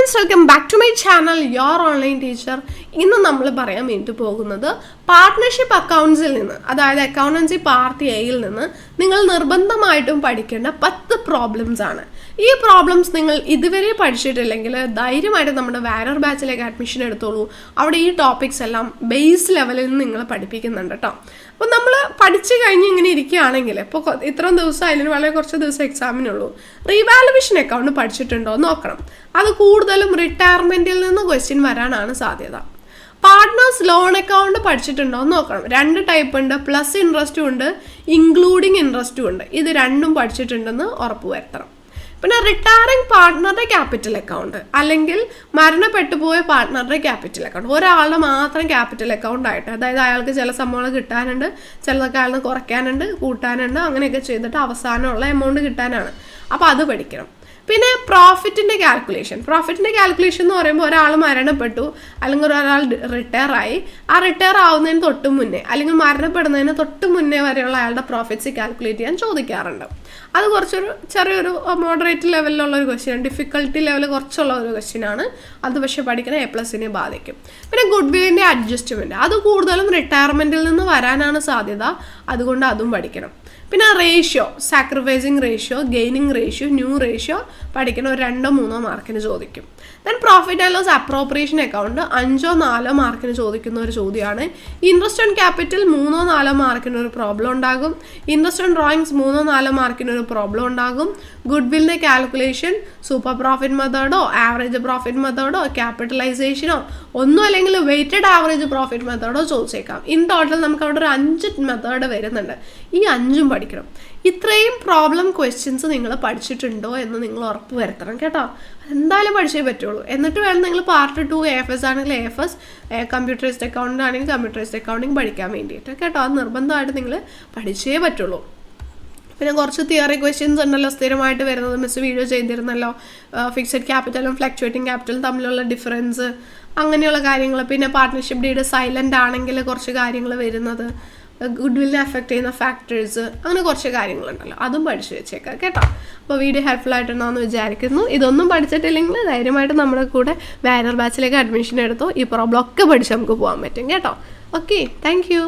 Friends, welcome back to my channel your online teacher. ഇന്ന് നമ്മൾ പറയാൻ വേണ്ടി പോകുന്നത് പാർട്ട്ണർഷിപ്പ് അക്കൗണ്ട്സിൽ നിന്ന്, അതായത് അക്കൗണ്ടൻസി പാർട്ട് എയിൽ നിന്ന് നിങ്ങൾ നിർബന്ധമായിട്ടും പഠിക്കേണ്ട 10 പ്രോബ്ലംസ് ആണ്. ഈ പ്രോബ്ലംസ് നിങ്ങൾ ഇതുവരെ പഠിച്ചിട്ടില്ലെങ്കിൽ ധൈര്യമായിട്ട് നമ്മുടെ വാരർ ബാച്ചിലേക്ക് അഡ്മിഷൻ എടുത്തോളൂ. അവിടെ ഈ ടോപ്പിക്സ് എല്ലാം ബേസ് ലെവലിൽ നിന്ന് നിങ്ങൾ പഠിപ്പിക്കുന്നുണ്ട് കേട്ടോ. അപ്പോൾ നമ്മൾ പഠിച്ചു കഴിഞ്ഞ് ഇങ്ങനെ ഇരിക്കുകയാണെങ്കിൽ ഇപ്പോൾ ഇത്രയും ദിവസം അതിന് വളരെ കുറച്ച് ദിവസം എക്സാമിനുള്ളൂ, റീവാലുവേഷൻ അക്കൗണ്ട് പഠിച്ചിട്ടുണ്ടോ എന്ന് നോക്കണം. അത് കൂടുതലും റിട്ടയർമെൻറ്റിൽ നിന്ന് ക്വസ്റ്റ്യൻ വരാനാണ് സാധ്യത. പാർട്ട്നേഴ്സ് ലോൺ അക്കൗണ്ട് പഠിച്ചിട്ടുണ്ടോ എന്ന് നോക്കണം. 2 ടൈപ്പ് ഉണ്ട്, പ്ലസ് ഇൻട്രസ്റ്റും ഉണ്ട്, ഇൻക്ലൂഡിങ് ഇൻട്രസ്റ്റും ഉണ്ട്. ഇത് രണ്ടും പഠിച്ചിട്ടുണ്ടെന്ന് ഉറപ്പ് വരുത്തണം. പിന്നെ റിട്ടയറിംഗ് പാർട്ട്ണറുടെ ക്യാപിറ്റൽ അക്കൗണ്ട് അല്ലെങ്കിൽ മരണപ്പെട്ടു പോയ പാർട്ട്ണറുടെ ക്യാപിറ്റൽ അക്കൗണ്ട്, ഒരാളുടെ മാത്രം ക്യാപിറ്റൽ അക്കൗണ്ട് ആയിട്ട്, അതായത് അയാൾക്ക് ചില സംഭവങ്ങൾ കിട്ടാനുണ്ട്, ചിലതൊക്കെ അയാൾക്ക് കുറയ്ക്കാനുണ്ട്, കൂട്ടാനുണ്ട്, അങ്ങനെയൊക്കെ ചെയ്തിട്ട് അവസാനമുള്ള എമൗണ്ട് കിട്ടാനാണ്. അപ്പോൾ അത് പഠിക്കണം. പിന്നെ പ്രോഫിറ്റിൻ്റെ കാൽക്കുലേഷൻ എന്ന് പറയുമ്പോൾ ഒരാൾ മരണപ്പെട്ടു അല്ലെങ്കിൽ ഒരാൾ റിട്ടയർ ആയി, ആ റിട്ടയർ ആവുന്നതിന് തൊട്ട് മുന്നേ അല്ലെങ്കിൽ മരണപ്പെടുന്നതിന് തൊട്ട് മുന്നേ വരെയുള്ള അയാളുടെ പ്രോഫിറ്റ്സ് കാൽക്കുലേറ്റ് ചെയ്യാൻ ചോദിക്കാറുണ്ട്. അത് കുറച്ചൊരു ചെറിയൊരു മോഡറേറ്റ് ലെവലിലുള്ള ഒരു ക്വസ്റ്റ്യൻ, ഡിഫിക്കൽട്ടി ലെവൽ കുറച്ചുള്ള ഒരു ക്വസ്റ്റ്യനാണ്. അത് പക്ഷേ പഠിക്കുന്ന A+നെ ബാധിക്കും. പിന്നെ ഗുഡ് വില്ലിൻ്റെ അഡ്ജസ്റ്റ്മെൻറ്റ്, അത് കൂടുതലും റിട്ടയർമെൻറ്റിൽ നിന്ന് വരാനാണ് സാധ്യത, അതുകൊണ്ട് അതും പഠിക്കണം. പിന്നെ ratio, sacrificing ratio, gaining ratio, new ratio പഠിക്കുന്ന ഒരു 2-3 മാർക്കിന് ചോദിക്കും. Then profit and loss appropriation account 5-4 മാർക്കിന് ചോദിക്കുന്ന ഒരു ചോദ്യമാണ്. ഇൻട്രസ്റ്റ് ഓൺ ക്യാപിറ്റൽ 3-4 മാർക്കിന് ഒരു പ്രോബ്ലം ഉണ്ടാകും. ഇൻട്രസ്റ്റ് ഓൺ ഡ്രോയിങ്സ് 3-4 മാർക്കിന് ഒരു പ്രോബ്ലം ഉണ്ടാകും. ഗുഡ് വില്ലിൻ്റെ കാൽക്കുലേഷൻ, സൂപ്പർ പ്രോഫിറ്റ് മെത്തേഡോ ആവറേജ് പ്രോഫിറ്റ് മെത്തേഡോ ക്യാപിറ്റലൈസേഷനോ ഒന്നും അല്ലെങ്കിൽ വെയ്റ്റഡ് ആവറേജ് പ്രോഫിറ്റ് മെത്തേഡോ ചോദിച്ചേക്കാം. ഇൻ ടോട്ടൽ നമുക്ക് അവിടെ ഒരു 5 മെത്തേഡ് വരുന്നുണ്ട്. ഈ 5ഉം പഠിക്കണം. ഇത്രയും പ്രോബ്ലം ക്വസ്റ്റ്യൻസ് നിങ്ങൾ പഠിച്ചിട്ടുണ്ടോ എന്ന് നിങ്ങൾ ഉറപ്പ് വരുത്തണം കേട്ടോ. എന്തായാലും പഠിച്ചേ പറ്റുള്ളൂ. എന്നിട്ട് വേണം നിങ്ങൾ പാർട്ട് 2 AFS ആണെങ്കിൽ AFS, കമ്പ്യൂട്ടറൈസ്ഡ് അക്കൗണ്ട് ആണെങ്കിൽ കമ്പ്യൂട്ടറൈസ്ഡ് അക്കൗണ്ടിങ് പഠിക്കാൻ വേണ്ടിയിട്ട് കേട്ടോ. അത് നിർബന്ധമായിട്ട് നിങ്ങൾ പഠിച്ചേ പറ്റുള്ളൂ. പിന്നെ കുറച്ച് തിയറി ക്വസ്റ്റ്യൻസ് ഉണ്ടല്ലോ സ്ഥിരമായിട്ട് വരുന്നത്, മിസ് വീഡിയോ ചെയ്തിരുന്നല്ലോ. ഫിക്സഡ് ക്യാപിറ്റലും ഫ്ലക്ച്വേറ്റിംഗ് ക്യാപിറ്റലും തമ്മിലുള്ള ഡിഫറൻസ്, അങ്ങനെയുള്ള കാര്യങ്ങൾ. പിന്നെ പാർട്ട്ണർഷിപ്പ് ഡീഡ് സൈലൻ്റ് ആണെങ്കിൽ കുറച്ച് കാര്യങ്ങൾ വരുന്നത്, ഗുഡ് വില്ലിനെ അഫക്റ്റ് ചെയ്യുന്ന ഫാക്ടേഴ്സ്, അങ്ങനെ കുറച്ച് കാര്യങ്ങളുണ്ടല്ലോ, അതും പഠിച്ചു വെച്ചേക്കാം കേട്ടോ. അപ്പോൾ വീഡിയോ ഹെൽപ്ഫുൾ ആയിട്ടുണ്ടാവുമെന്ന് വിചാരിക്കുന്നു. ഇതൊന്നും പഠിച്ചിട്ടില്ലെങ്കിൽ ധൈര്യമായിട്ട് നമ്മുടെ കൂടെ വാരർ ബാച്ചിലേക്ക് അഡ്മിഷൻ എടുത്തോ. ഈ പ്രോബ്ലം ഒക്കെ പഠിച്ച് നമുക്ക് പോകാൻ പറ്റും കേട്ടോ. Okay, thank you.